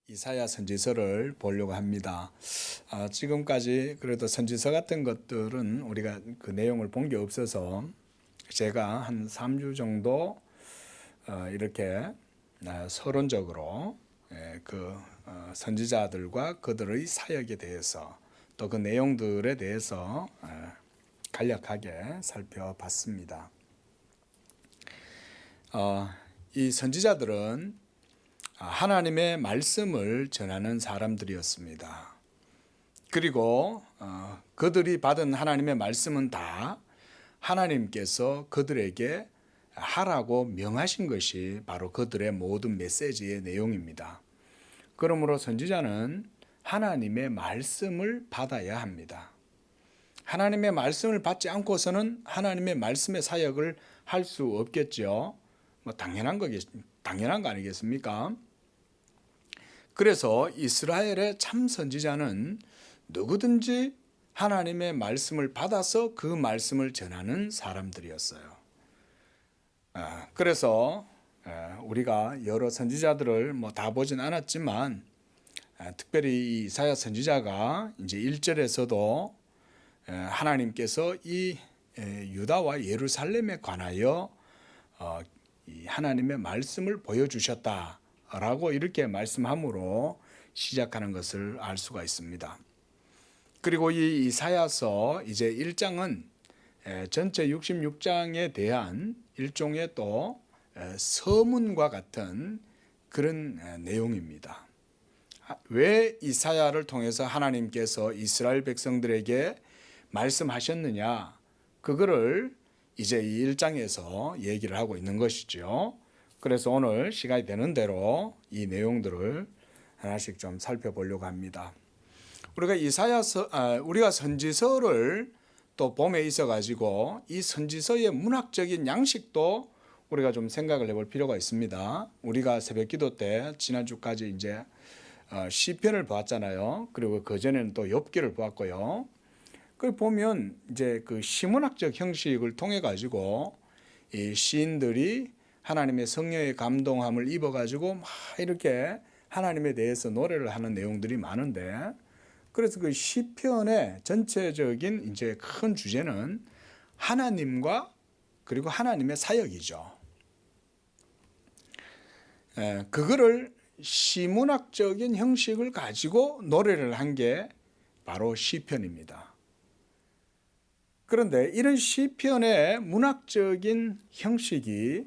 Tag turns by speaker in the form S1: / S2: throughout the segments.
S1: 이사야 선지서를 보려고 합니다. 지금까지 그래도 선지서 같은 것들은 우리가 그 내용을 본 게 없어서 제가 한 3주 정도 이렇게 서론적으로 그 선지자들과 그들의 사역에 대해서 또 그 내용들에 대해서 간략하게 살펴봤습니다. 이 선지자들은 하나님의 말씀을 전하는 사람들이었습니다. 그리고 그들이 받은 하나님의 말씀은 다 하나님께서 그들에게 하라고 명하신 것이 바로 그들의 모든 메시지의 내용입니다. 그러므로 선지자는 하나님의 말씀을 받아야 합니다. 하나님의 말씀을 받지 않고서는 하나님의 말씀의 사역을 할 수 없겠죠. 당연한 거 아니겠습니까? 그래서 이스라엘의 참 선지자는 누구든지 하나님의 말씀을 받아서 그 말씀을 전하는 사람들이었어요. 그래서 우리가 여러 선지자들을 다 보진 않았지만 특별히 이사야 선지자가 이제 1절에서도 하나님께서 이 유다와 예루살렘에 관하여 하나님의 말씀을 보여주셨다라고 이렇게 말씀함으로 시작하는 것을 알 수가 있습니다. 그리고 이 이사야서 이제 1장은 전체 66장에 대한 일종의 또 서문과 같은 그런 내용입니다. 왜 이사야를 통해서 하나님께서 이스라엘 백성들에게 말씀하셨느냐, 그거를 이제 이 1장에서 얘기를 하고 있는 것이죠. 그래서 오늘 시간이 되는 대로 이 내용들을 하나씩 좀 살펴보려고 합니다. 우리가 선지서를 또 봄에 있어가지고 이 선지서의 문학적인 양식도 우리가 좀 생각을 해볼 필요가 있습니다. 우리가 새벽기도 때 지난주까지 이제 시편을 보았잖아요. 그리고 그 전에는 또 욥기를 보았고요. 그 보면 이제 그 시문학적 형식을 통해 가지고 이 시인들이 하나님의 성령의 감동함을 입어 가지고 막 이렇게 하나님에 대해서 노래를 하는 내용들이 많은데, 그래서 그 시편의 전체적인 이제 큰 주제는 하나님과 그리고 하나님의 사역이죠. 그거를 시문학적인 형식을 가지고 노래를 한 게 바로 시편입니다. 그런데 이런 시편의 문학적인 형식이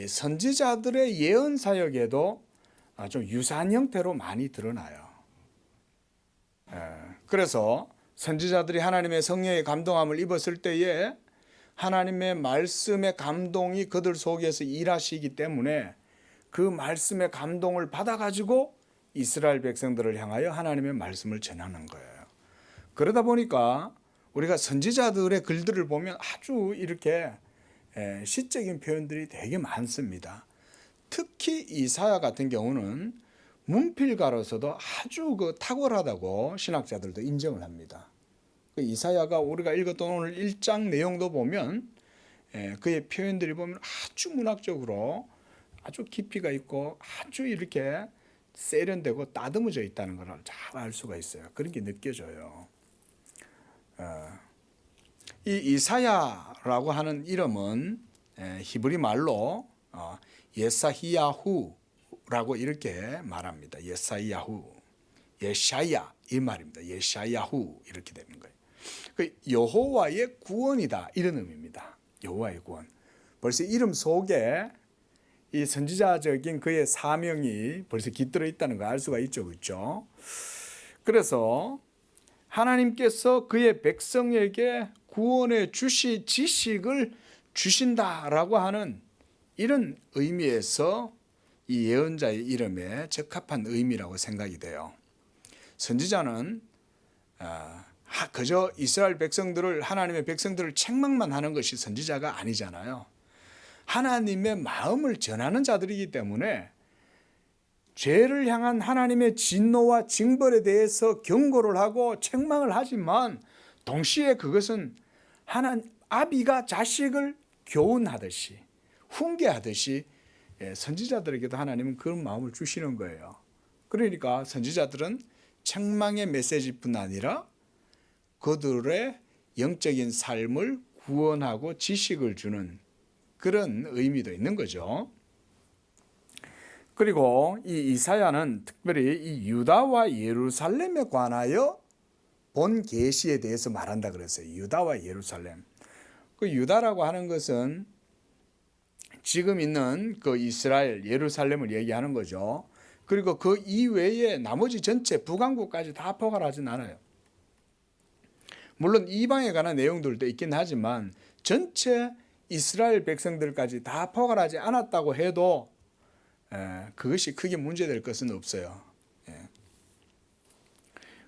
S1: 선지자들의 예언 사역에도 좀 유사한 형태로 많이 드러나요. 그래서 선지자들이 하나님의 성령의 감동함을 입었을 때에 하나님의 말씀의 감동이 그들 속에서 일하시기 때문에 그 말씀의 감동을 받아가지고 이스라엘 백성들을 향하여 하나님의 말씀을 전하는 거예요. 그러다 보니까 우리가 선지자들의 글들을 보면 아주 이렇게 시적인 표현들이 되게 많습니다. 특히 이사야 같은 경우는 문필가로서도 아주 탁월하다고 신학자들도 인정을 합니다. 이사야가 우리가 읽었던 오늘 1장 내용도 보면 그의 표현들이 보면 아주 문학적으로 아주 깊이가 있고 아주 이렇게 세련되고 따듬어져 있다는 걸 잘 알 수가 있어요. 그런 게 느껴져요. 이 이사야라고 하는 이름은 히브리 말로 예사히야후라고 이렇게 말합니다. 예샤야 이 말입니다. 예샤야후 이렇게 되는 거예요. 그 여호와의 구원이다 이런 의미입니다. 여호와의 구원. 벌써 이름 속에 이 선지자적인 그의 사명이 벌써 깃들어 있다는 걸 알 수가 있죠, 그렇죠? 그래서 하나님께서 그의 백성에게 구원의 지식을 주신다라고 하는 이런 의미에서 이 예언자의 이름에 적합한 의미라고 생각이 돼요. 선지자는 그저 이스라엘 백성들을, 하나님의 백성들을 책망만 하는 것이 선지자가 아니잖아요. 하나님의 마음을 전하는 자들이기 때문에 죄를 향한 하나님의 진노와 징벌에 대해서 경고를 하고 책망을 하지만 동시에 그것은 아비가 자식을 교훈하듯이 훈계하듯이 선지자들에게도 하나님은 그런 마음을 주시는 거예요. 그러니까 선지자들은 책망의 메시지뿐 아니라 그들의 영적인 삶을 구원하고 지식을 주는 그런 의미도 있는 거죠. 그리고 이 이사야는 특별히 이 유다와 예루살렘에 관하여 본 계시에 대해서 말한다 그랬어요. 유다와 예루살렘. 그 유다라고 하는 것은 지금 있는 그 이스라엘 예루살렘을 얘기하는 거죠. 그리고 그 이외에 나머지 전체 북왕국까지 다 포괄하진 않아요. 물론 이방에 관한 내용들도 있긴 하지만 전체 이스라엘 백성들까지 다 포괄하지 않았다고 해도 그것이 크게 문제될 것은 없어요.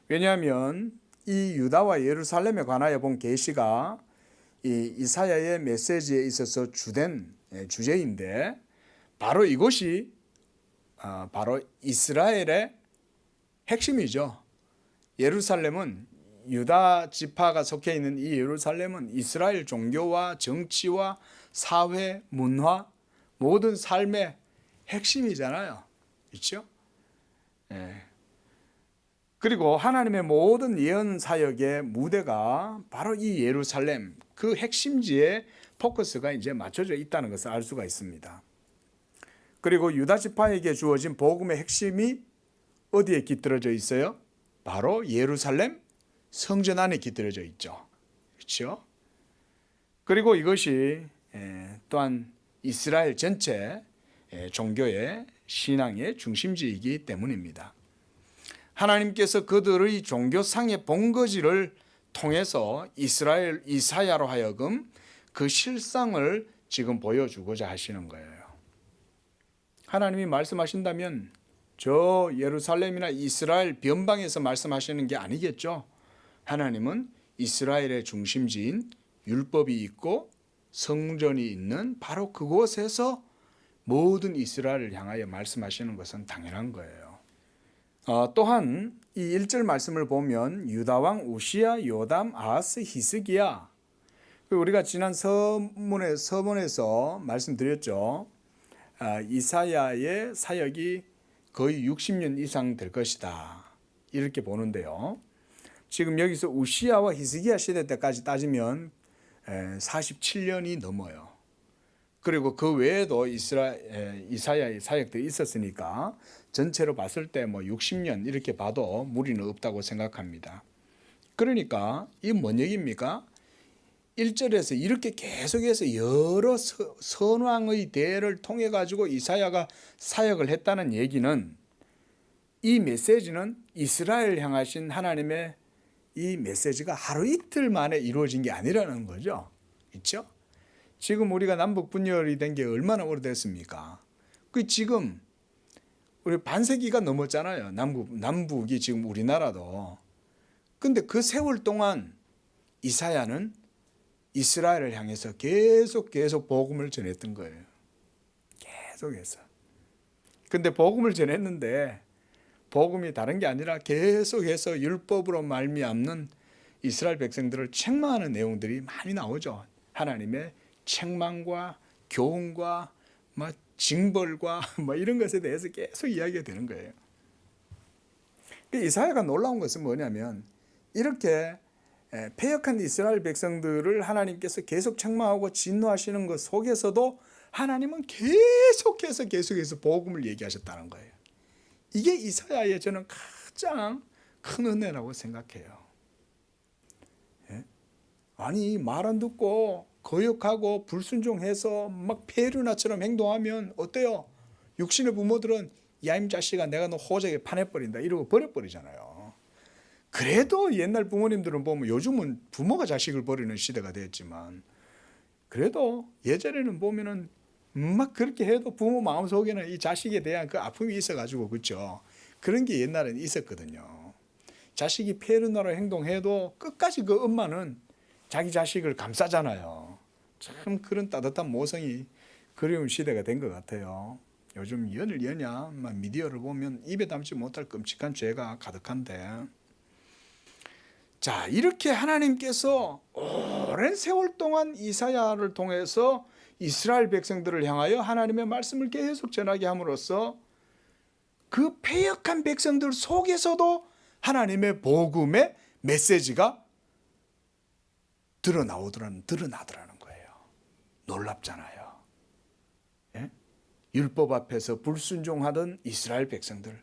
S1: 왜냐하면 이 유다와 예루살렘에 관하여 본 계시가 이 이사야의 메시지에 있어서 주된 주제인데 바로 이것이 바로 이스라엘의 핵심이죠. 예루살렘은 유다 지파가 속해 있는 이 예루살렘은 이스라엘 종교와 정치와 사회, 문화 모든 삶의 핵심이잖아요. 그렇죠? 그리고 하나님의 모든 예언 사역의 무대가 바로 이 예루살렘 그 핵심지에 포커스가 이제 맞춰져 있다는 것을 알 수가 있습니다. 그리고 유다 지파에게 주어진 복음의 핵심이 어디에 깃들어져 있어요? 바로 예루살렘 성전 안에 깃들어져 있죠. 그렇죠? 그리고 이것이 또한 이스라엘 전체 종교의 신앙의 중심지이기 때문입니다. 하나님께서 그들의 종교상의 본거지를 통해서 이스라엘 이사야로 하여금 그 실상을 지금 보여주고자 하시는 거예요. 하나님이 말씀하신다면 저 예루살렘이나 이스라엘 변방에서 말씀하시는 게 아니겠죠. 하나님은 이스라엘의 중심지인 율법이 있고 성전이 있는 바로 그곳에서 모든 이스라엘을 향하여 말씀하시는 것은 당연한 거예요. 또한 이 1절 말씀을 보면 유다왕 우시야, 요담, 아하스, 히스기야 우리가 지난 서문에서 말씀드렸죠. 이사야의 사역이 거의 60년 이상 될 것이다 이렇게 보는데요. 지금 여기서 우시야와 히스기야 시대 때까지 따지면 47년이 넘어요. 그리고 그 외에도 이사야의 사역들이 있었으니까 전체로 봤을 때 뭐 60년 이렇게 봐도 무리는 없다고 생각합니다. 그러니까 이 뭔 얘기입니까? 1절에서 이렇게 계속해서 여러 선왕의 대를 통해 가지고 이사야가 사역을 했다는 얘기는 이 메시지는 이스라엘 향하신 하나님의 이 메시지가 하루 이틀 만에 이루어진 게 아니라는 거죠. 그렇죠? 지금 우리가 남북 분열이 된 게 얼마나 오래됐습니까? 그 지금 우리 반세기가 넘었잖아요. 남북이 지금 우리나라도. 근데 그 세월 동안 이사야는 이스라엘을 향해서 계속 복음을 전했던 거예요. 계속해서. 근데 복음을 전했는데 복음이 다른 게 아니라 계속해서 율법으로 말미암는 이스라엘 백성들을 책망하는 내용들이 많이 나오죠. 하나님의 책망과 교훈과 징벌과 이런 것에 대해서 계속 이야기가 되는 거예요. 이사야가 놀라운 것은 뭐냐면 이렇게 패역한 이스라엘 백성들을 하나님께서 계속 책망하고 진노하시는 것 속에서도 하나님은 계속해서 복음을 얘기하셨다는 거예요. 이게 이사야의 저는 가장 큰 은혜라고 생각해요. 아니 말 안 듣고 거역하고 불순종해서 막 페르나처럼 행동하면 어때요? 육신의 부모들은 야임 자식아 내가 너 호적에 파내버린다 이러고 버려버리잖아요. 그래도 옛날 부모님들은 보면 요즘은 부모가 자식을 버리는 시대가 됐지만 그래도 예전에는 보면은 막 그렇게 해도 부모 마음속에는 이 자식에 대한 그 아픔이 있어가지고 그렇죠. 그런 게 옛날에는 있었거든요. 자식이 페르나로 행동해도 끝까지 그 엄마는 자기 자식을 감싸잖아요. 참 그런 따뜻한 모성이 그리운 시대가 된 것 같아요. 요즘 연을 여냐 미디어를 보면 입에 담지 못할 끔찍한 죄가 가득한데 자 이렇게 하나님께서 오랜 세월 동안 이사야를 통해서 이스라엘 백성들을 향하여 하나님의 말씀을 계속 전하게 함으로써 그 패역한 백성들 속에서도 하나님의 복음의 메시지가 드러나더라는 거예요. 놀랍잖아요. 예? 율법 앞에서 불순종하던 이스라엘 백성들,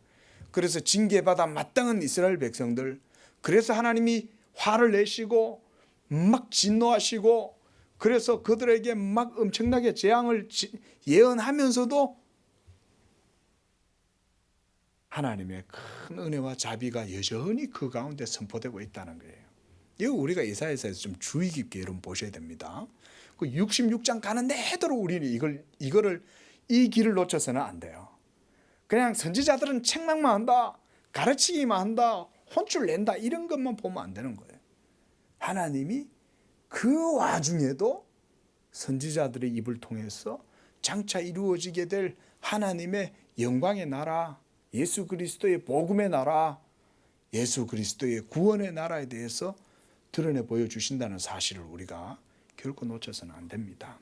S1: 그래서 징계받아 마땅한 이스라엘 백성들, 그래서 하나님이 화를 내시고 막 진노하시고, 그래서 그들에게 막 엄청나게 재앙을 예언하면서도 하나님의 큰 은혜와 자비가 여전히 그 가운데 선포되고 있다는 거예요. 이거 우리가 이사야서에서 좀 주의 깊게 여러분 보셔야 됩니다. 그 66장 가는 데도록 우리는 이 길을 놓쳐서는 안 돼요. 그냥 선지자들은 책망만 한다, 가르치기만 한다, 혼쭐 낸다, 이런 것만 보면 안 되는 거예요. 하나님이 그 와중에도 선지자들의 입을 통해서 장차 이루어지게 될 하나님의 영광의 나라, 예수 그리스도의 복음의 나라, 예수 그리스도의 구원의 나라에 대해서 드러내 보여주신다는 사실을 우리가 결코 놓쳐서는 안 됩니다.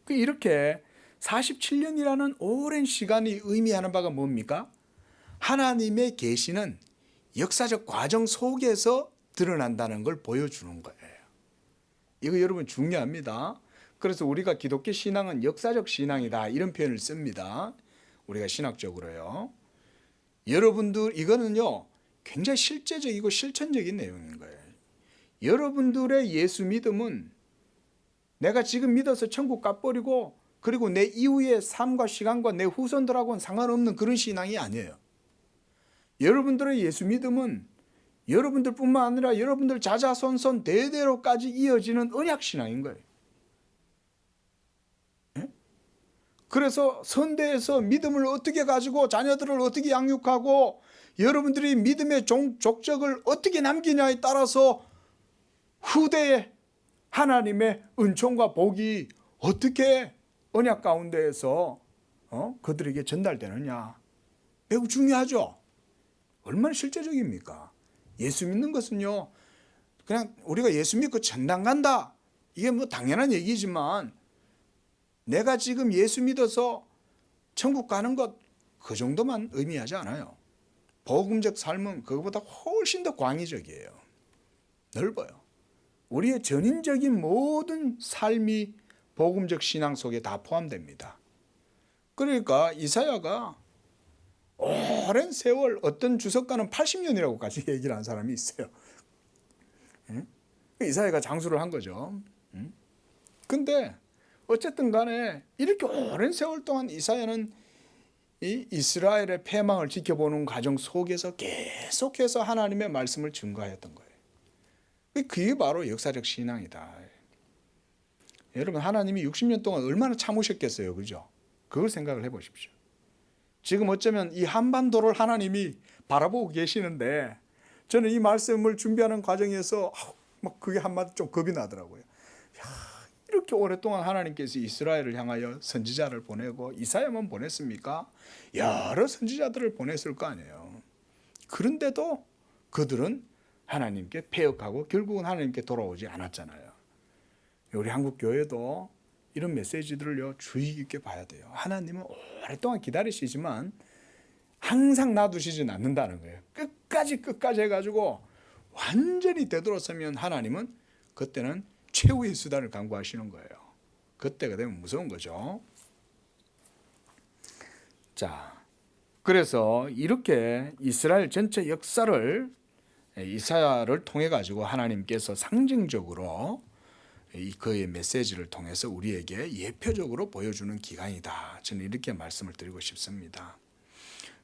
S1: 이렇게 47년이라는 오랜 시간이 의미하는 바가 뭡니까? 하나님의 계시는 역사적 과정 속에서 드러난다는 걸 보여주는 거예요. 이거 여러분 중요합니다. 그래서 우리가 기독교 신앙은 역사적 신앙이다, 이런 표현을 씁니다. 우리가 신학적으로요. 여러분들, 이거는요 굉장히 실제적이고 실천적인 내용인 거예요. 여러분들의 예수 믿음은 내가 지금 믿어서 천국 가버리고 그리고 내 이후의 삶과 시간과 내 후손들하고는 상관없는 그런 신앙이 아니에요. 여러분들의 예수 믿음은 여러분들뿐만 아니라 여러분들 자자손손 대대로까지 이어지는 언약 신앙인 거예요. 그래서 선대에서 믿음을 어떻게 가지고 자녀들을 어떻게 양육하고 여러분들이 믿음의 족적을 어떻게 남기냐에 따라서 후대에 하나님의 은총과 복이 어떻게 언약 가운데에서 그들에게 전달되느냐, 매우 중요하죠. 얼마나 실제적입니까? 예수 믿는 것은요, 그냥 우리가 예수 믿고 천당 간다, 이게 뭐 당연한 얘기지만 내가 지금 예수 믿어서 천국 가는 것, 그 정도만 의미하지 않아요. 복음적 삶은 그것보다 훨씬 더 광의적이에요. 넓어요. 우리의 전인적인 모든 삶이 복음적 신앙 속에 다 포함됩니다. 그러니까 이사야가 오랜 세월, 어떤 주석가는 80년이라고까지 얘기를 한 사람이 있어요. 이사야가 장수를 한 거죠. 근데 어쨌든 간에 이렇게 오랜 세월 동안 이사야는 이 이스라엘의 패망을 지켜보는 과정 속에서 계속해서 하나님의 말씀을 증거하였던 거예요. 그게 바로 역사적 신앙이다. 여러분, 하나님이 60년 동안 얼마나 참으셨겠어요, 그죠? 그걸 생각을 해보십시오. 지금 어쩌면 이 한반도를 하나님이 바라보고 계시는데, 저는 이 말씀을 준비하는 과정에서 막 그게 한마디 좀 겁이 나더라고요. 이렇게 오랫동안 하나님께서 이스라엘을 향하여 선지자를 보내고, 이사야만 보냈습니까? 여러 선지자들을 보냈을 거 아니에요. 그런데도 그들은 하나님께 패역하고 결국은 하나님께 돌아오지 않았잖아요. 우리 한국 교회도 이런 메시지들을요 주의 깊게 봐야 돼요. 하나님은 오랫동안 기다리시지만 항상 놔두시진 않는다는 거예요. 끝까지 해가지고 완전히 되돌아서면 하나님은 그때는 최후의 수단을 강구하시는 거예요. 그때가 되면 무서운 거죠. 자, 그래서 이렇게 이스라엘 전체 역사를 이사야를 통해 가지고 하나님께서 상징적으로 그의 메시지를 통해서 우리에게 예표적으로 보여주는 기간이다. 저는 이렇게 말씀을 드리고 싶습니다.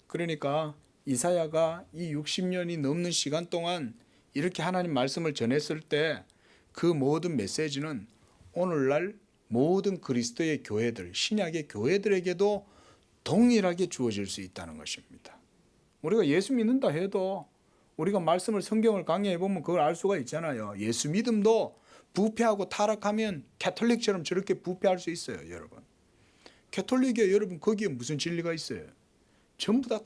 S1: 그러니까 이사야가 이 60년이 넘는 시간 동안 이렇게 하나님 말씀을 전했을 때 그 모든 메시지는 오늘날 모든 그리스도의 교회들, 신약의 교회들에게도 동일하게 주어질 수 있다는 것입니다. 우리가 예수 믿는다 해도 우리가 말씀을, 성경을 강의해 보면 그걸 알 수가 있잖아요. 예수 믿음도 부패하고 타락하면 캐톨릭처럼 저렇게 부패할 수 있어요, 여러분. 캐톨릭에 여러분 거기에 무슨 진리가 있어요? 전부 다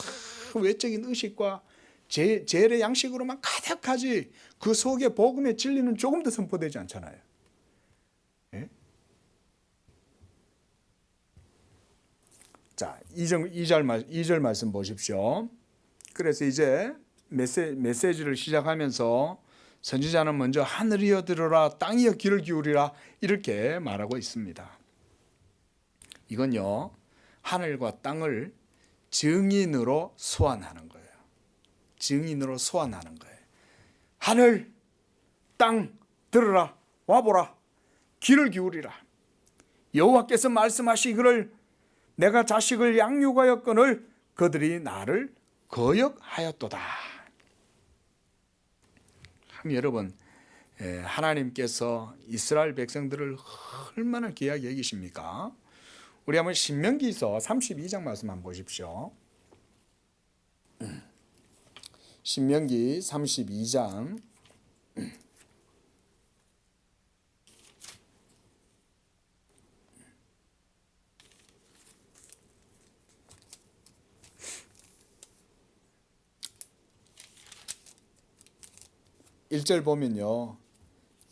S1: 외적인 의식과 제례 양식으로만 가득하지 그 속에 복음의 진리는 조금 더 선포되지 않잖아요. 예? 자, 2절 말씀 보십시오. 그래서 이제 메시지를 시작하면서 선지자는 먼저 하늘이여 들으라 땅이여 귀를 기울이라 이렇게 말하고 있습니다. 이건요, 하늘과 땅을 증인으로 소환하는 거예요. 증인으로 소환하는 거예요. 하늘, 땅 들으라, 와보라, 귀를 기울이라. 여호와께서 말씀하시기를 내가 자식을 양육하였거늘 그들이 나를 거역하였도다. 여러분, 하나님께서 이스라엘 백성들을 얼마나 귀하게 여기십니까? 우리 한번 신명기서 32장 말씀 한번 보십시오. 신명기 32장 1절 보면요,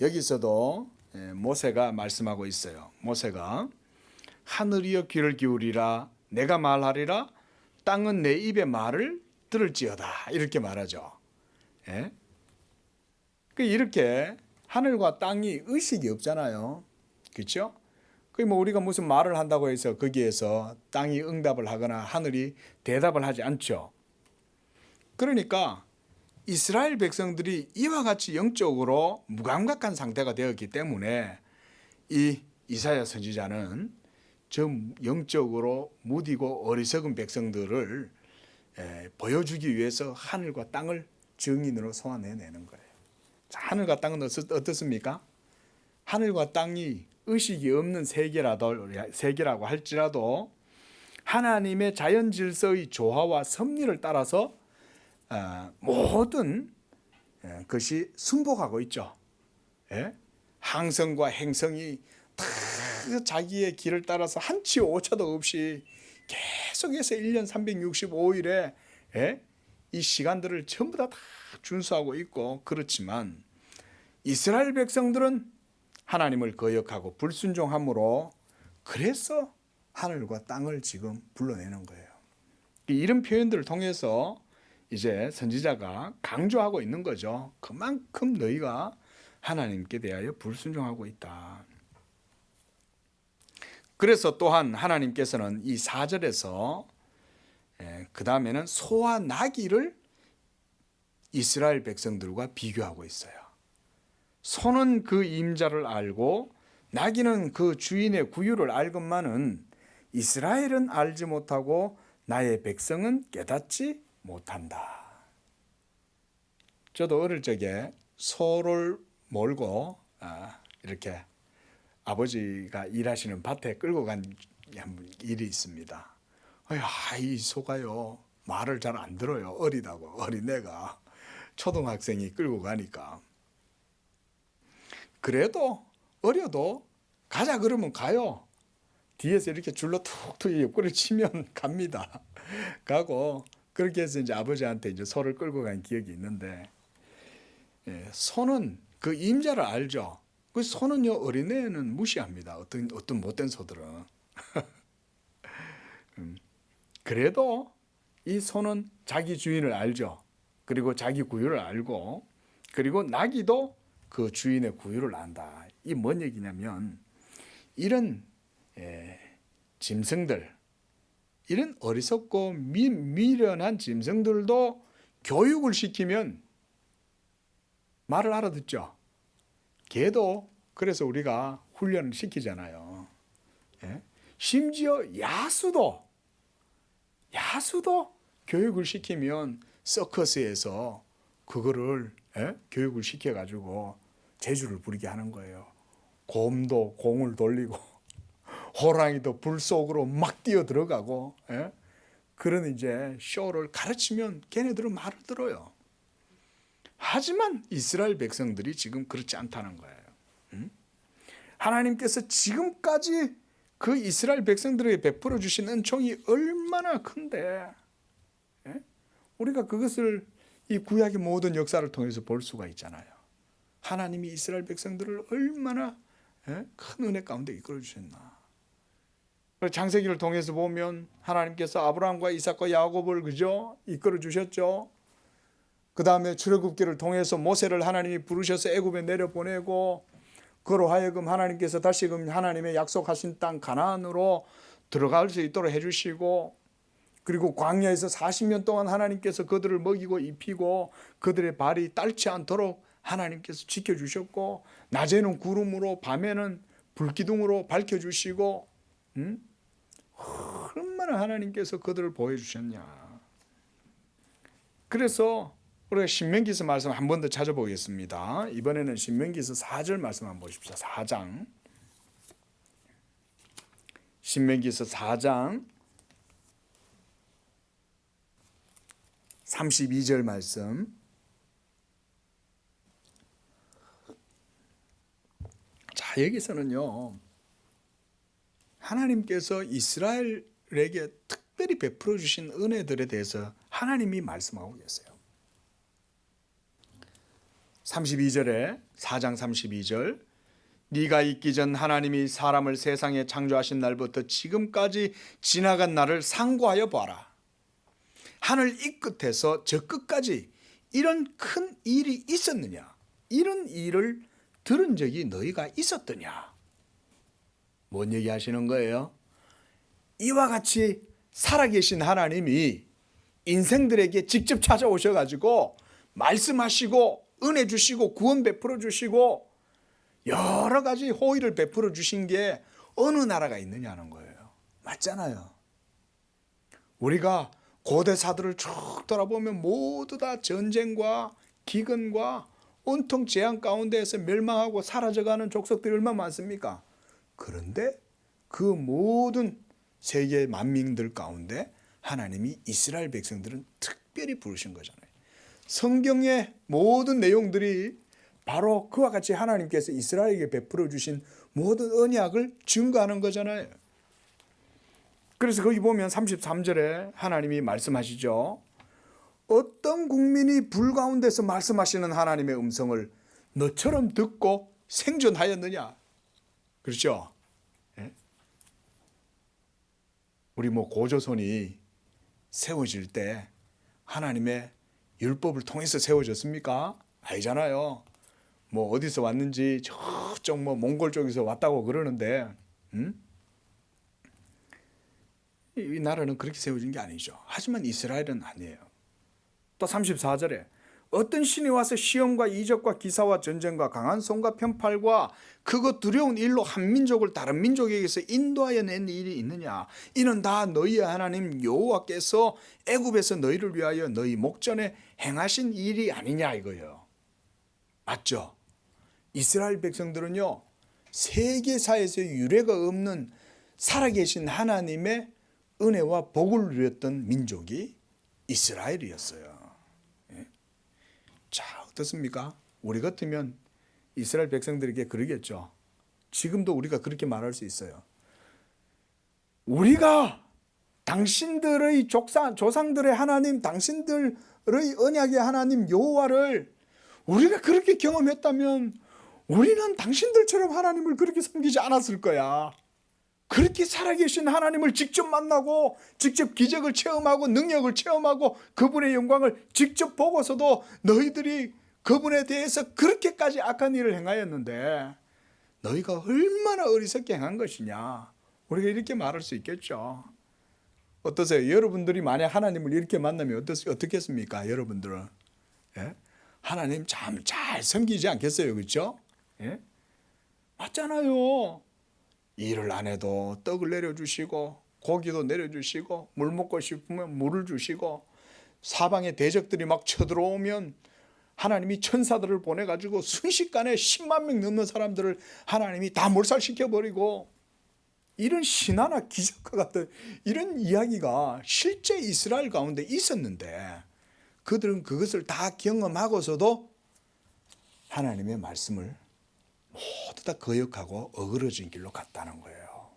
S1: 여기서도 모세가 말씀하고 있어요. 모세가 하늘이여 귀를 기울이라 내가 말하리라 땅은 내 입의 말을 들을지어다 이렇게 말하죠. 예? 이렇게 하늘과 땅이 의식이 없잖아요. 그렇죠? 뭐 우리가 무슨 말을 한다고 해서 거기에서 땅이 응답을 하거나 하늘이 대답을 하지 않죠. 그러니까 이스라엘 백성들이 이와 같이 영적으로 무감각한 상태가 되었기 때문에 이 이사야 선지자는 저 영적으로 무디고 어리석은 백성들을 보여주기 위해서 하늘과 땅을 증인으로 소환해내는 거예요. 자, 하늘과 땅은 어떻습니까? 하늘과 땅이 의식이 없는 세계라고 할지라도 하나님의 자연 질서의 조화와 섭리를 따라서 모든 것이 순복하고 있죠. 예? 항성과 행성이 다 자기의 길을 따라서 한치 오차도 없이 계속해서 1년 365일에 이 시간들을 전부 다 준수하고 있고, 그렇지만 이스라엘 백성들은 하나님을 거역하고 불순종함으로 그래서 하늘과 땅을 지금 불러내는 거예요. 이런 표현들을 통해서 이제 선지자가 강조하고 있는 거죠. 그만큼 너희가 하나님께 대하여 불순종하고 있다. 그래서 또한 하나님께서는 이 4절에서 그 다음에는 소와 나귀를 이스라엘 백성들과 비교하고 있어요. 소는 그 임자를 알고 나귀는 그 주인의 구유를 알건만은 이스라엘은 알지 못하고 나의 백성은 깨닫지 못한다. 저도 어릴 적에 소를 몰고 이렇게 아버지가 일하시는 밭에 끌고 간 일이 있습니다. 이 소가요 말을 잘 안 들어요. 어리다고, 어린애가 초등학생이 끌고 가니까. 그래도 어려도 가자 그러면 가요. 뒤에서 이렇게 줄로 툭툭 옆구리를 치면 갑니다. 가고 그렇게 해서 이제 아버지한테 이제 소를 끌고 간 기억이 있는데, 소는 그 임자를 알죠. 그 소는요 어린애는 무시합니다. 어떤 못된 소들은. 그래도 이 소는 자기 주인을 알죠. 그리고 자기 구유를 알고, 그리고 나귀도 그 주인의 구유를 안다. 이 뭔 얘기냐면 이런 짐승들, 이런 어리석고 미련한 짐승들도 교육을 시키면 말을 알아듣죠. 개도 그래서 우리가 훈련을 시키잖아요. 심지어 야수도 교육을 시키면 서커스에서 그거를 교육을 시켜가지고 재주를 부리게 하는 거예요. 곰도 공을 돌리고 호랑이도 불 속으로 막 뛰어 들어가고 그런 이제 쇼를 가르치면 걔네들은 말을 들어요. 하지만 이스라엘 백성들이 지금 그렇지 않다는 거예요. 하나님께서 지금까지 그 이스라엘 백성들에게 베풀어 주신 은총이 얼마나 큰데 우리가 그것을 이 구약의 모든 역사를 통해서 볼 수가 있잖아요. 하나님이 이스라엘 백성들을 얼마나 큰 은혜 가운데 이끌어 주셨나. 창세기를 통해서 보면 하나님께서 아브라함과 이삭과 야곱을 그죠? 이끌어 주셨죠. 그 다음에 출애굽기를 통해서 모세를 하나님이 부르셔서 애굽에 내려보내고 그로 하여금 하나님께서 다시금 하나님의 약속하신 땅 가나안으로 들어갈 수 있도록 해주시고, 그리고 광야에서 40년 동안 하나님께서 그들을 먹이고 입히고 그들의 발이 딸지 않도록 하나님께서 지켜주셨고, 낮에는 구름으로 밤에는 불기둥으로 밝혀주시고, 얼마나 하나님께서 그들을 보여주셨냐. 그래서 우리가 신명기서 말씀 한 번 더 찾아보겠습니다. 이번에는 신명기서 4절 말씀 한번 보십시오. 4장. 신명기서 4장 32절 말씀. 자, 여기서는요, 하나님께서 이스라엘에게 특별히 베풀어 주신 은혜들에 대해서 하나님이 말씀하고 계세요. 32절에 4장 32절, 네가 있기 전 하나님이 사람을 세상에 창조하신 날부터 지금까지 지나간 날을 상고하여 봐라. 하늘 이 끝에서 저 끝까지 이런 큰 일이 있었느냐? 이런 일을 들은 적이 너희가 있었더냐? 뭔 얘기 하시는 거예요? 이와 같이 살아계신 하나님이 인생들에게 직접 찾아오셔가지고 말씀하시고 은혜 주시고 구원 베풀어 주시고 여러 가지 호의를 베풀어 주신 게 어느 나라가 있느냐는 거예요. 맞잖아요. 우리가 고대사들을 쭉 돌아보면 모두 다 전쟁과 기근과 온통 재앙 가운데에서 멸망하고 사라져가는 족속들이 얼마나 많습니까? 그런데 그 모든 세계 만민들 가운데 하나님이 이스라엘 백성들은 특별히 부르신 거잖아요. 성경의 모든 내용들이 바로 그와 같이 하나님께서 이스라엘에게 베풀어 주신 모든 언약을 증거하는 거잖아요. 그래서 거기 보면 33절에 하나님이 말씀하시죠. 어떤 국민이 불 가운데서 말씀하시는 하나님의 음성을 너처럼 듣고 생존하였느냐. 그렇죠? 예? 우리 고조선이 세워질 때 하나님의 율법을 통해서 세워졌습니까? 아니잖아요. 어디서 왔는지 저쪽 몽골 쪽에서 왔다고 그러는데, 이 나라는 그렇게 세워진 게 아니죠. 하지만 이스라엘은 아니에요. 또 34절에 어떤 신이 와서 시험과 이적과 기사와 전쟁과 강한 손과 편팔과 그것 두려운 일로 한 민족을 다른 민족에게서 인도하여 낸 일이 있느냐? 이는 다 너희의 하나님 여호와께서 애굽에서 너희를 위하여 너희 목전에 행하신 일이 아니냐 이거예요. 맞죠? 이스라엘 백성들은요, 세계사에서 유례가 없는 살아계신 하나님의 은혜와 복을 누렸던 민족이 이스라엘이었어요. 예? 자, 어떻습니까? 우리 같으면 이스라엘 백성들에게 그러겠죠. 지금도 우리가 그렇게 말할 수 있어요. 우리가 당신들의 조상들의 하나님, 당신들의 언약의 하나님 여호와를 우리가 그렇게 경험했다면 우리는 당신들처럼 하나님을 그렇게 섬기지 않았을 거야. 그렇게 살아계신 하나님을 직접 만나고 직접 기적을 체험하고 능력을 체험하고 그분의 영광을 직접 보고서도 너희들이 그분에 대해서 그렇게까지 악한 일을 행하였는데 너희가 얼마나 어리석게 행한 것이냐. 우리가 이렇게 말할 수 있겠죠. 어떠세요? 여러분들이 만약 하나님을 이렇게 만나면 어떻겠습니까? 여러분들은 예? 하나님 참 잘 섬기지 않겠어요? 그렇죠? 예? 맞잖아요. 일을 안 해도 떡을 내려주시고 고기도 내려주시고 물 먹고 싶으면 물을 주시고 사방에 대적들이 막 쳐들어오면 하나님이 천사들을 보내가지고 순식간에 10만 명 넘는 사람들을 하나님이 다 몰살시켜버리고, 이런 신화나 기적과 같은 이런 이야기가 실제 이스라엘 가운데 있었는데 그들은 그것을 다 경험하고서도 하나님의 말씀을 모두 다 거역하고 어그러진 길로 갔다는 거예요.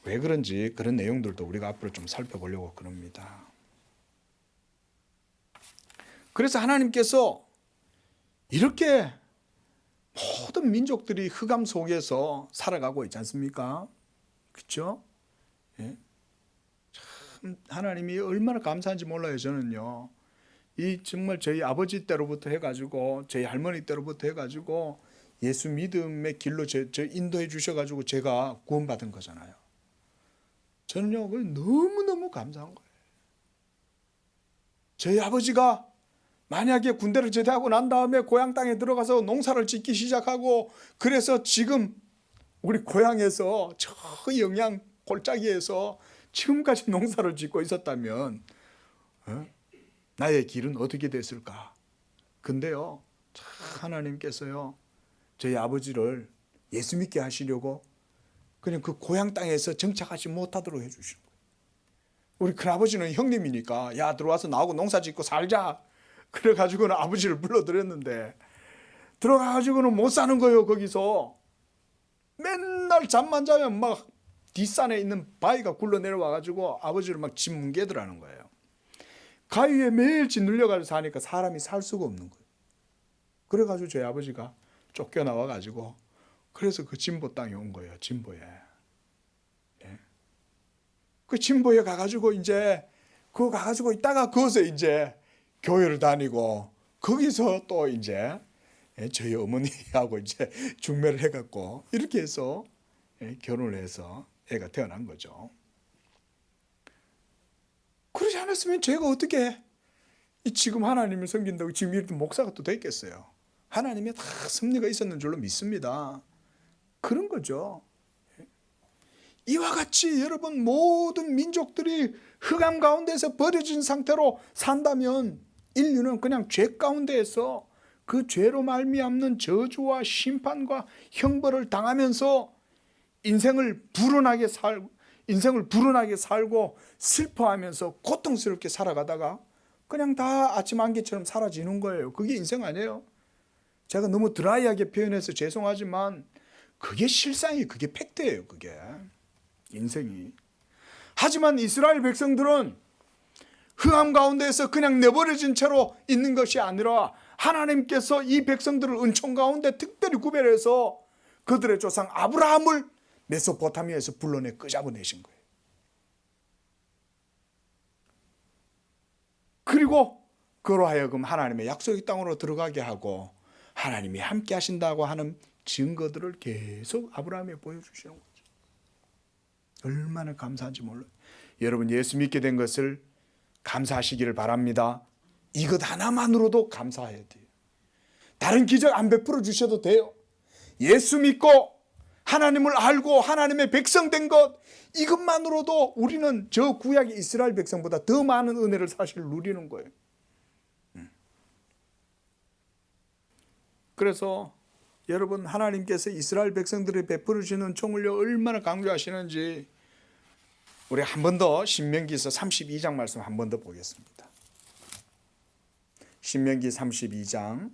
S1: 왜 그런지 그런 내용들도 우리가 앞으로 좀 살펴보려고 그럽니다. 그래서 하나님께서 이렇게 모든 민족들이 흑암 속에서 살아가고 있지 않습니까? 그렇죠? 예? 참 하나님이 얼마나 감사한지 몰라요. 저는요. 이 정말 저희 아버지 때로부터 해가지고 저희 할머니 때로부터 해가지고 예수 믿음의 길로 저 인도해 주셔가지고 제가 구원받은 거잖아요. 저는요 너무너무 감사한 거예요. 저희 아버지가 만약에 군대를 제대하고 난 다음에 고향 땅에 들어가서 농사를 짓기 시작하고 그래서 지금 우리 고향에서 저 영양 골짜기에서 지금까지 농사를 짓고 있었다면 나의 길은 어떻게 됐을까? 근데요 하나님께서요 저희 아버지를 예수 믿게 하시려고 그냥 그 고향 땅에서 정착하지 못하도록 해주시는 거예요. 우리 큰아버지는 형님이니까 야 들어와서 나하고 농사 짓고 살자. 그래가지고는 아버지를 불러들였는데 들어가가지고는 못 사는 거예요. 거기서 맨날 잠만 자면 막 뒷산에 있는 바위가 굴러 내려와가지고 아버지를 막 짓뭉개더라는 거예요. 가위에 매일 짓눌려가지고 사니까 사람이 살 수가 없는 거예요. 그래가지고 저희 아버지가 쫓겨나와가지고 그래서 그 진보 땅에 온 거예요. 진보에. 예. 그 진보에 가가지고 이제 그거 가가지고 있다가 거기서 이제 교회를 다니고 거기서 또 이제 저희 어머니하고 이제 중매를 해갖고 이렇게 해서 결혼을 해서 애가 태어난 거죠. 그러지 않았으면 제가 어떻게 지금 하나님을 섬긴다고 지금 이렇게 목사가 또 됐겠어요. 하나님이 다 섭리가 있었는 줄로 믿습니다. 그런 거죠. 이와 같이 여러분 모든 민족들이 흑암 가운데서 버려진 상태로 산다면 인류는 그냥 죄 가운데에서 그 죄로 말미암는 저주와 심판과 형벌을 당하면서 인생을 불운하게 살고 슬퍼하면서 고통스럽게 살아가다가 그냥 다 아침 안개처럼 사라지는 거예요. 그게 인생 아니에요. 제가 너무 드라이하게 표현해서 죄송하지만 그게 실상이 그게 팩트예요. 그게 인생이. 하지만 이스라엘 백성들은 흑암 가운데에서 그냥 내버려진 채로 있는 것이 아니라 하나님께서 이 백성들을 은총 가운데 특별히 구별해서 그들의 조상 아브라함을 메소포타미아에서 불러내 끄잡아내신 거예요. 그리고 그로 하여금 하나님의 약속의 땅으로 들어가게 하고 하나님이 함께 하신다고 하는 증거들을 계속 아브라함에 보여주시는 거죠. 얼마나 감사한지 몰라요. 여러분 예수 믿게 된 것을 감사하시기를 바랍니다. 이것 하나만으로도 감사해야 돼요. 다른 기적 안 베풀어 주셔도 돼요. 예수 믿고 하나님을 알고 하나님의 백성 된 것 이것만으로도 우리는 저 구약의 이스라엘 백성보다 더 많은 은혜를 사실 누리는 거예요. 그래서 여러분 하나님께서 이스라엘 백성들이 베풀어 주시는 은총을 얼마나 강조하시는지 우리 한 번 더 신명기서 32장 말씀 한 번 더 보겠습니다. 신명기 32장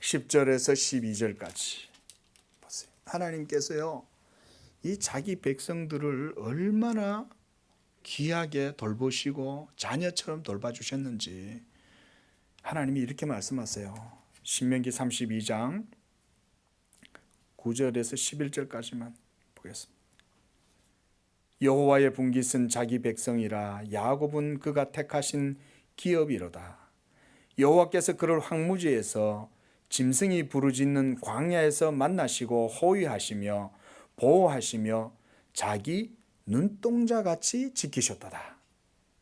S1: 10절에서 12절까지 보세요. 하나님께서요 이 자기 백성들을 얼마나 귀하게 돌보시고 자녀처럼 돌봐주셨는지 하나님이 이렇게 말씀하세요. 신명기 32장 9절에서 11절까지만 보겠습니다. 여호와의 분깃은 자기 백성이라 야곱은 그가 택하신 기업이로다. 여호와께서 그를 황무지에서 짐승이 부르짖는 광야에서 만나시고 호위하시며 보호하시며 자기 눈동자같이 지키셨도다.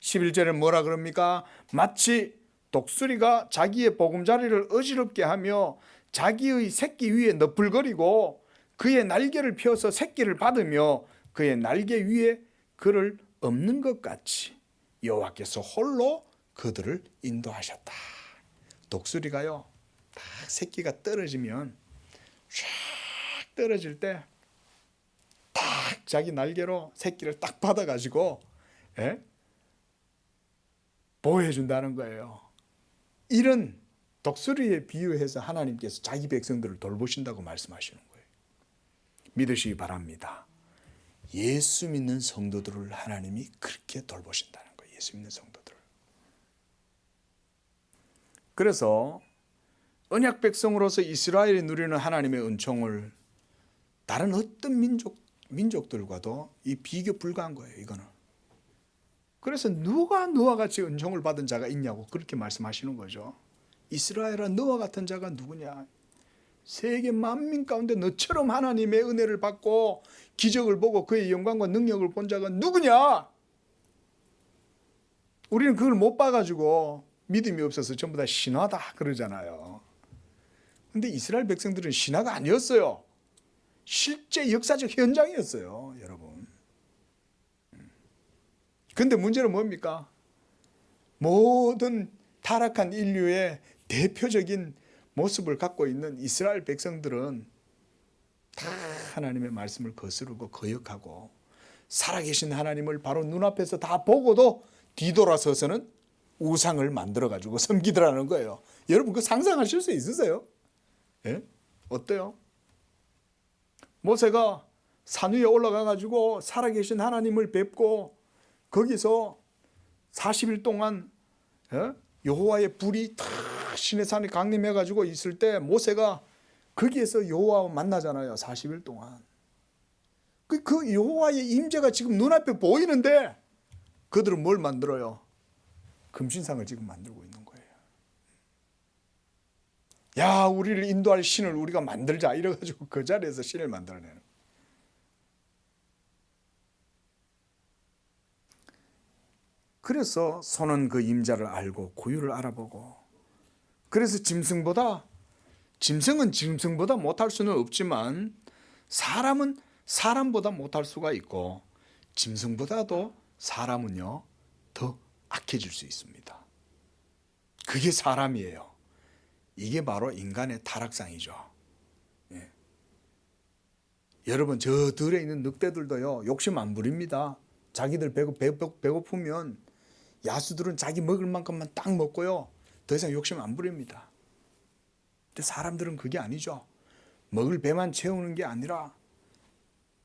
S1: 11절에 뭐라 그럽니까? 마치 독수리가 자기의 보금자리를 어지럽게 하며 자기의 새끼 위에 너풀거리고 그의 날개를 펴서 새끼를 받으며 그의 날개 위에 그를 엎는 것 같이 여호와께서 홀로 그들을 인도하셨다. 독수리가요 딱 새끼가 떨어지면 쫙 떨어질 때 딱 자기 날개로 새끼를 딱 받아가지고 보호해 준다는 거예요. 이런 독수리에 비유해서 하나님께서 자기 백성들을 돌보신다고 말씀하시는 거예요. 믿으시기 바랍니다. 예수 믿는 성도들을 하나님이 그렇게 돌보신다는 거예요. 예수 믿는 성도들을. 그래서 언약 백성으로서 이스라엘이 누리는 하나님의 은총을 다른 어떤 민족들과도 이 비교 불가한 거예요. 이거는. 그래서 누가 너와 같이 은총을 받은 자가 있냐고 그렇게 말씀하시는 거죠. 이스라엘아, 너와 같은 자가 누구냐? 세계 만민 가운데 너처럼 하나님의 은혜를 받고 기적을 보고 그의 영광과 능력을 본 자가 누구냐? 우리는 그걸 못 봐가지고 믿음이 없어서 전부 다 신화다 그러잖아요. 근데 이스라엘 백성들은 신화가 아니었어요. 실제 역사적 현장이었어요, 여러분. 근데 문제는 뭡니까? 모든 타락한 인류의 대표적인 모습을 갖고 있는 이스라엘 백성들은 다 하나님의 말씀을 거스르고 거역하고 살아계신 하나님을 바로 눈앞에서 다 보고도 뒤돌아서서는 우상을 만들어가지고 섬기더라는 거예요. 여러분, 그 상상하실 수 있으세요? 예? 어때요? 모세가 산 위에 올라가가지고 살아계신 하나님을 뵙고 거기서 40일 동안 여호와의 불이 탁 시내산에 강림해가지고 있을 때 모세가 거기에서 여호와와 만나잖아요. 40일 동안. 그 여호와의 임재가 지금 눈앞에 보이는데 그들은 뭘 만들어요? 금신상을 지금 만들고 있는 거예요. 야, 우리를 인도할 신을 우리가 만들자 이래가지고 그 자리에서 신을 만들어내는. 그래서 손은 그 임자를 알고 고유를 알아보고, 그래서 짐승은 짐승보다 못할 수는 없지만 사람은 사람보다 못할 수가 있고 짐승보다도 사람은요 더 악해질 수 있습니다. 그게 사람이에요. 이게 바로 인간의 타락상이죠. 예. 여러분, 저 들에 있는 늑대들도요 욕심 안 부립니다. 자기들 배고프면 야수들은 자기 먹을 만큼만 딱 먹고요 더 이상 욕심 안 부립니다. 근데 사람들은 그게 아니죠. 먹을 배만 채우는 게 아니라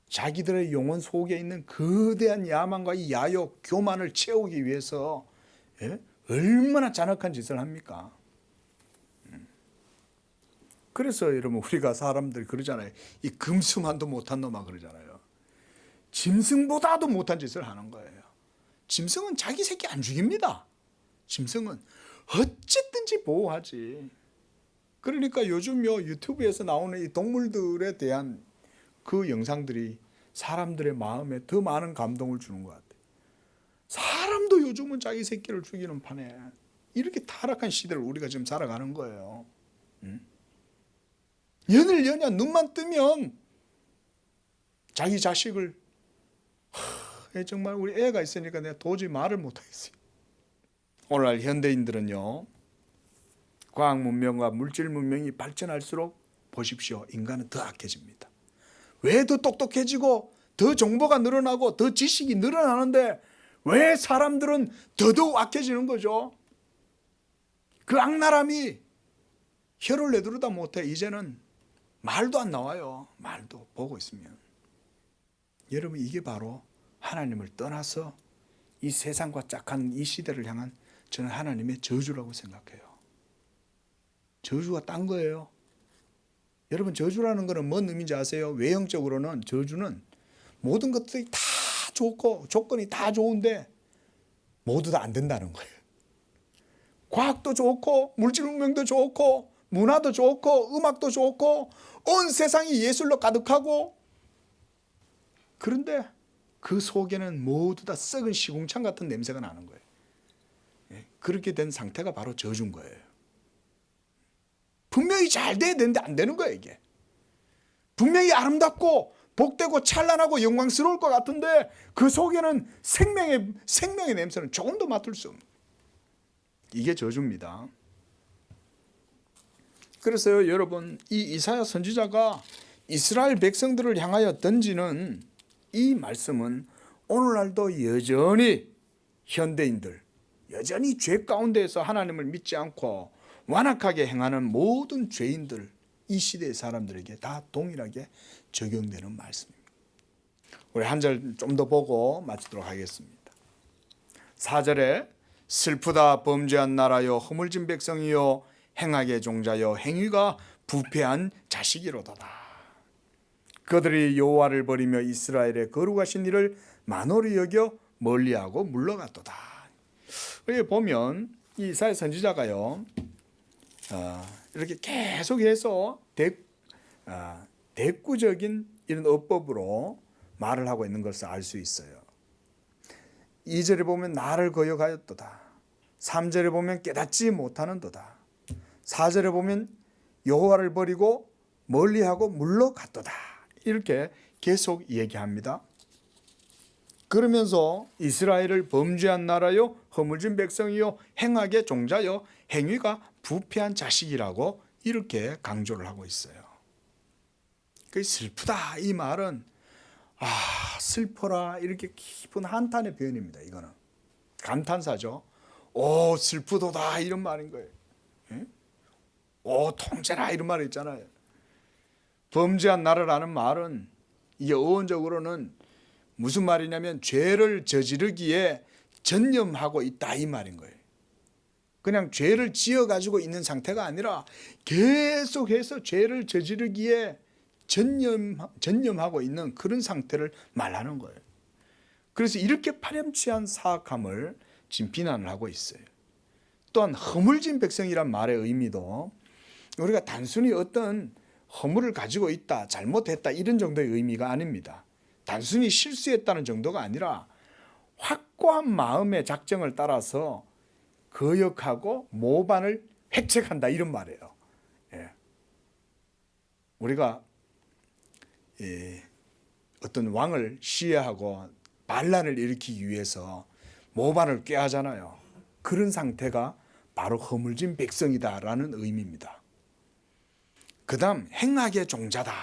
S1: 자기들의 영혼 속에 있는 거대한 야망과 이 야욕, 교만을 채우기 위해서 얼마나 잔악한 짓을 합니까? 그래서 여러분, 우리가 사람들 그러잖아요. 이 금수만도 못한 놈아 그러잖아요. 짐승보다도 못한 짓을 하는 거예요. 짐승은 자기 새끼 안 죽입니다. 짐승은 어쨌든지 보호하지. 그러니까 요즘요 유튜브에서 나오는 이 동물들에 대한 그 영상들이 사람들의 마음에 더 많은 감동을 주는 것 같아요. 사람도 요즘은 자기 새끼를 죽이는 판에 이렇게 타락한 시대를 우리가 지금 살아가는 거예요. 연을 여냐 눈만 뜨면 자기 자식을 정말 우리 애가 있으니까 내가 도저히 말을 못하겠어요. 오늘날 현대인들은요 과학 문명과 물질 문명이 발전할수록 보십시오. 인간은 더 악해집니다. 왜 더 똑똑해지고 더 정보가 늘어나고 더 지식이 늘어나는데 왜 사람들은 더더욱 악해지는 거죠? 그 악랄함이 혀를 내두르다 못해 이제는 말도 안 나와요. 말도 보고 있으면. 여러분, 이게 바로 하나님을 떠나서 이 세상과 짝한 이 시대를 향한 저는 하나님의 저주라고 생각해요. 저주가 딴 거예요. 여러분, 저주라는 거는 뭔 의미인지 아세요? 외형적으로는 저주는 모든 것들이 다 좋고 조건이 다 좋은데 모두 다 안 된다는 거예요. 과학도 좋고 물질 문명도 좋고 문화도 좋고 음악도 좋고 온 세상이 예술로 가득하고, 그런데 그 속에는 모두 다 썩은 시궁창 같은 냄새가 나는 거예요. 그렇게 된 상태가 바로 저주인 거예요. 분명히 잘 돼야 되는데 안 되는 거예요. 이게 분명히 아름답고 복되고 찬란하고 영광스러울 것 같은데 그 속에는 생명의 냄새는 조금도 맡을 수 없는, 이게 저주입니다. 그래서요 여러분, 이 이사야 선지자가 이스라엘 백성들을 향하여 던지는 이 말씀은 오늘날도 여전히 현대인들, 여전히 죄 가운데에서 하나님을 믿지 않고 완악하게 행하는 모든 죄인들, 이 시대의 사람들에게 다 동일하게 적용되는 말씀입니다. 우리 한 절 좀 더 보고 마치도록 하겠습니다. 4절에 슬프다 범죄한 나라여 허물진 백성이여 행악의 종자여 행위가 부패한 자식이로도다. 그들이 여호와를 버리며 이스라엘의 거룩하신 일을 만홀히 여겨 멀리하고 물러갔도다. 여기 보면 이 이사야 선지자가요, 이렇게 계속해서 대꾸적인 이런 어법으로 말을 하고 있는 것을 알 수 있어요. 2절에 보면 나를 거역하였도다. 3절에 보면 깨닫지 못하는도다. 4절에 보면 여호와를 버리고 멀리하고 물러갔도다. 이렇게 계속 얘기합니다. 그러면서 이스라엘을 범죄한 나라요, 허물진 백성이요, 행악의 종자요, 행위가 부패한 자식이라고 이렇게 강조를 하고 있어요. 그 슬프다 이 말은 슬퍼라 이렇게 깊은 한탄의 표현입니다. 이거는 감탄사죠. 오 슬프도다 이런 말인 거예요. 오 통제라 이런 말이 있잖아요. 범죄한 나라라는 말은 이게 어원적으로는 무슨 말이냐면 죄를 저지르기에 전념하고 있다 이 말인 거예요. 그냥 죄를 지어가지고 있는 상태가 아니라 계속해서 죄를 저지르기에 전념하고 있는 그런 상태를 말하는 거예요. 그래서 이렇게 파렴치한 사악함을 지금 비난을 하고 있어요. 또한 허물진 백성이란 말의 의미도 우리가 단순히 어떤 허물을 가지고 있다, 잘못했다 이런 정도의 의미가 아닙니다. 단순히 실수했다는 정도가 아니라 확고한 마음의 작정을 따라서 거역하고 모반을 획책한다 이런 말이에요. 우리가 어떤 왕을 시해하고 반란을 일으키기 위해서 모반을 꾀하잖아요. 그런 상태가 바로 허물진 백성이다라는 의미입니다. 그 다음 행악의 종자다.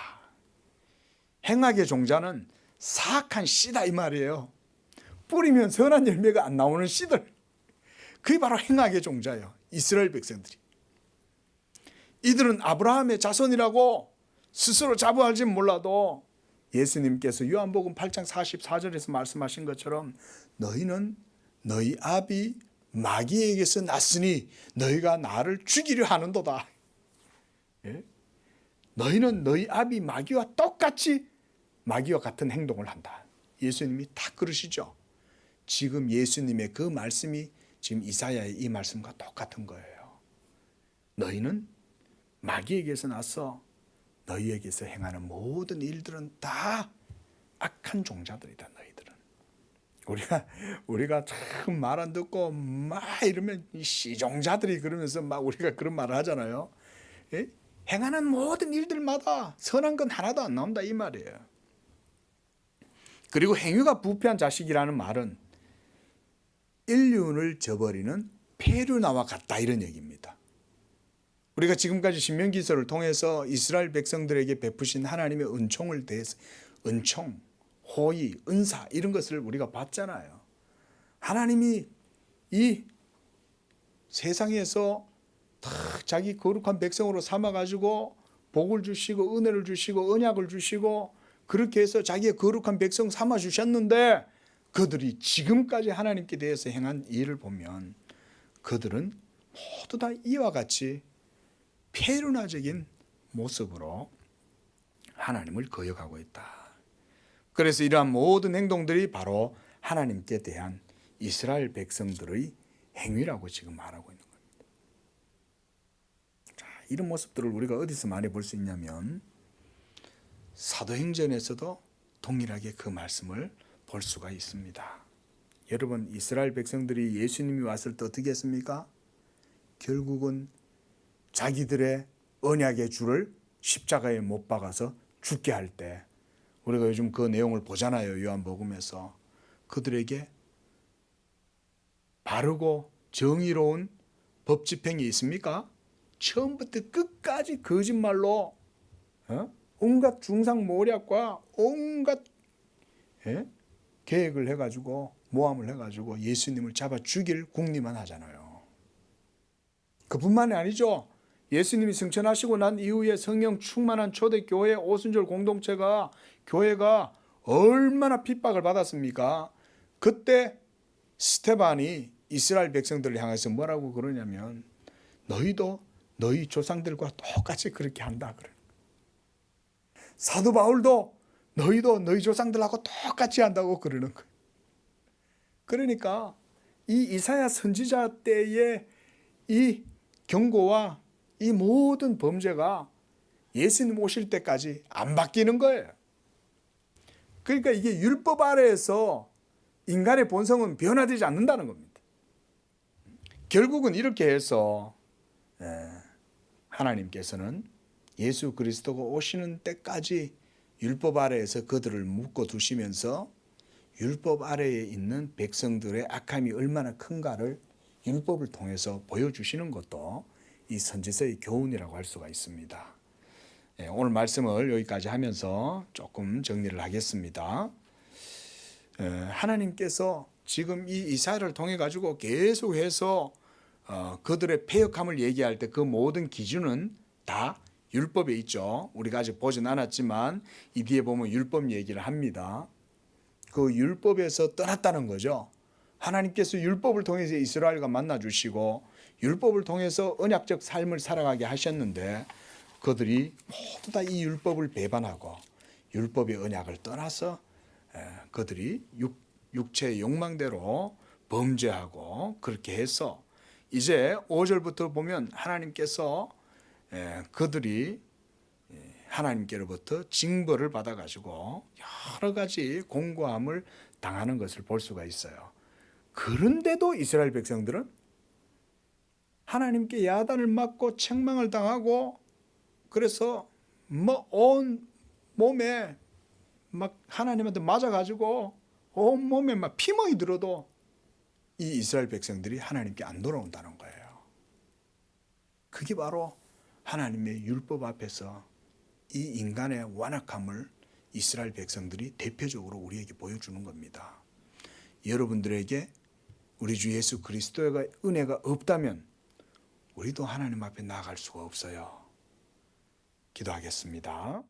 S1: 행악의 종자는 사악한 씨다 이 말이에요. 뿌리면 선한 열매가 안 나오는 씨들, 그게 바로 행악의 종자예요. 이스라엘 백성들이. 이들은 아브라함의 자손이라고 스스로 자부할지 몰라도 예수님께서 요한복음 8장 44절에서 말씀하신 것처럼 너희는 너희 아비 마귀에게서 났으니 너희가 나를 죽이려 하는도다. 너희는 너희 아비 마귀와 똑같이 마귀와 같은 행동을 한다. 예수님이 다 그러시죠. 지금 예수님의 그 말씀이 지금 이사야의 이 말씀과 똑같은 거예요. 너희는 마귀에게서 나서 너희에게서 행하는 모든 일들은 다 악한 종자들이다. 너희들은 우리가 참 말 안 듣고 막 이러면 시종자들이 그러면서 막 우리가 그런 말을 하잖아요. 행하는 모든 일들마다 선한 건 하나도 안 나온다 이 말이에요. 그리고 행위가 부패한 자식이라는 말은 인륜을 저버리는 페류나와 같다 이런 얘기입니다. 우리가 지금까지 신명기서를 통해서 이스라엘 백성들에게 베푸신 하나님의 은총을 대해서 은총, 호의, 은사 이런 것을 우리가 봤잖아요. 하나님이 이 세상에서 다 자기 거룩한 백성으로 삼아가지고 복을 주시고 은혜를 주시고 언약을 주시고 그렇게 해서 자기의 거룩한 백성 삼아 주셨는데 그들이 지금까지 하나님께 대해서 행한 일을 보면 그들은 모두 다 이와 같이 페르나적인 모습으로 하나님을 거역하고 있다. 그래서 이러한 모든 행동들이 바로 하나님께 대한 이스라엘 백성들의 행위라고 지금 말하고 있는 겁니다. 자, 이런 모습들을 우리가 어디서 많이 볼 수 있냐면 사도행전에서도 동일하게 그 말씀을 볼 수가 있습니다. 여러분, 이스라엘 백성들이 예수님이 왔을 때 어떻게 했습니까? 결국은 자기들의 언약의 줄을 십자가에 못 박아서 죽게 할 때 우리가 요즘 그 내용을 보잖아요. 요한복음에서 그들에게 바르고 정의로운 법 집행이 있습니까? 처음부터 끝까지 거짓말로 온갖 중상모략과 온갖 계획을 해가지고 모함을 해가지고 예수님을 잡아 죽일 궁리만 하잖아요. 그뿐만이 아니죠. 예수님이 승천하시고 난 이후에 성령 충만한 초대교회 오순절 공동체가 교회가 얼마나 핍박을 받았습니까? 그때 스테반이 이스라엘 백성들을 향해서 뭐라고 그러냐면 너희도 너희 조상들과 똑같이 그렇게 한다 그래. 사도 바울도 너희도 너희 조상들하고 똑같이 한다고 그러는 거예요. 그러니까 이 이사야 선지자 때의 이 경고와 이 모든 범죄가 예수님 오실 때까지 안 바뀌는 거예요. 그러니까 이게 율법 아래에서 인간의 본성은 변화되지 않는다는 겁니다. 결국은 이렇게 해서 하나님께서는 예수 그리스도가 오시는 때까지 율법 아래에서 그들을 묶어 두시면서 율법 아래에 있는 백성들의 악함이 얼마나 큰가를 율법을 통해서 보여주시는 것도 이 선지서의 교훈이라고 할 수가 있습니다. 오늘 말씀을 여기까지 하면서 조금 정리를 하겠습니다. 하나님께서 지금 이 이사야를 통해 가지고 계속해서 그들의 패역함을 얘기할 때 그 모든 기준은 다 율법에 있죠. 우리가 아직 보진 않았지만 이 뒤에 보면 율법 얘기를 합니다. 그 율법에서 떠났다는 거죠. 하나님께서 율법을 통해서 이스라엘과 만나주시고 율법을 통해서 언약적 삶을 살아가게 하셨는데 그들이 모두 다 이 율법을 배반하고 율법의 언약을 떠나서 그들이 육체의 욕망대로 범죄하고 그렇게 해서 이제 5절부터 보면 하나님께서 그들이 하나님께로부터 징벌을 받아가지고 여러 가지 공고함을 당하는 것을 볼 수가 있어요. 그런데도 이스라엘 백성들은 하나님께 야단을 맞고 책망을 당하고 그래서 온 몸에 막 하나님한테 맞아가지고 온 몸에 막 피멍이 들어도 이 이스라엘 백성들이 하나님께 안 돌아온다는 거예요. 그게 바로 하나님의 율법 앞에서 이 인간의 완악함을 이스라엘 백성들이 대표적으로 우리에게 보여주는 겁니다. 여러분들에게 우리 주 예수 그리스도의 은혜가 없다면 우리도 하나님 앞에 나아갈 수가 없어요. 기도하겠습니다.